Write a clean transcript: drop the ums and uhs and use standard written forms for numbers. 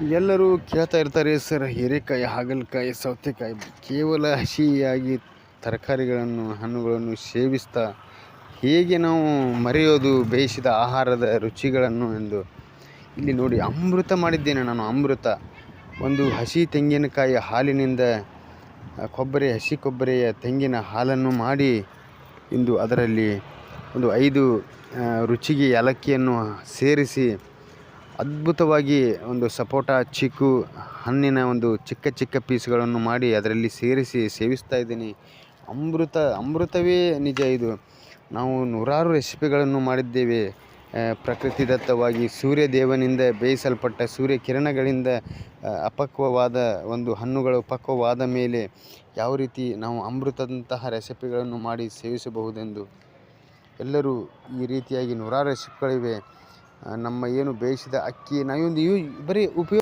ಎಲ್ಲರೂ ಕೇಳ್ತಾ ಇರ್ತಾರೆ, ಸರ್ ಹೀರೆಕಾಯಿ, ಹಾಗಲಕಾಯಿ, ಸೌತೆಕಾಯಿ ಕೇವಲ ಹಸಿಯಾಗಿ ತರಕಾರಿಗಳನ್ನು, ಹಣ್ಣುಗಳನ್ನು ಸೇವಿಸ್ತಾ ಹೇಗೆ ನಾವು ಮರೆಯೋದು ಬೇಯಿಸಿದ ಆಹಾರದ ರುಚಿಗಳನ್ನು ಎಂದು. ಇಲ್ಲಿ ನೋಡಿ, ಅಮೃತ ಮಾಡಿದ್ದೇನೆ ನಾನು, ಅಮೃತ. ಒಂದು ಹಸಿ ತೆಂಗಿನಕಾಯಿ ಹಾಲಿನಿಂದ ಹಸಿ ಕೊಬ್ಬರಿಯ ತೆಂಗಿನ ಹಾಲನ್ನು ಮಾಡಿ ಇಂದು ಅದರಲ್ಲಿ ಒಂದು 5 ರುಚಿಗೆ ಏಲಕ್ಕಿಯನ್ನು ಸೇರಿಸಿ ಅದ್ಭುತವಾಗಿ ಒಂದು ಸಪೋಟ ಚಿಕ್ಕು ಹಣ್ಣಿನ ಒಂದು ಚಿಕ್ಕ ಚಿಕ್ಕ ಪೀಸ್ಗಳನ್ನು ಮಾಡಿ ಅದರಲ್ಲಿ ಸೇರಿಸಿ ಸೇವಿಸ್ತಾ ಇದ್ದೀನಿ. ಅಮೃತವೇ ನಿಜ ಇದು. ನಾವು ನೂರಾರು ರೆಸಿಪಿಗಳನ್ನು ಮಾಡಿದ್ದೇವೆ. ಪ್ರಕೃತಿದತ್ತವಾಗಿ ಸೂರ್ಯದೇವನಿಂದ ಬೇಯಿಸಲ್ಪಟ್ಟ ಸೂರ್ಯ ಕಿರಣಗಳಿಂದ ಅಪಕ್ವವಾದ ಒಂದು ಹಣ್ಣುಗಳು ಪಕ್ವವಾದ ಮೇಲೆ ಯಾವ ರೀತಿ ನಾವು ಅಮೃತದಂತಹ ರೆಸಿಪಿಗಳನ್ನು ಮಾಡಿ ಸೇವಿಸಬಹುದೆಂದು. ಎಲ್ಲರೂ ಈ ರೀತಿಯಾಗಿ ನೂರಾರು ರೆಸಿಪಿಗಳಿವೆ. ನಮ್ಮ ಏನು ಬೇಯಿಸಿದ ಅಕ್ಕಿ ನಾವೊಂದು ಬರೀ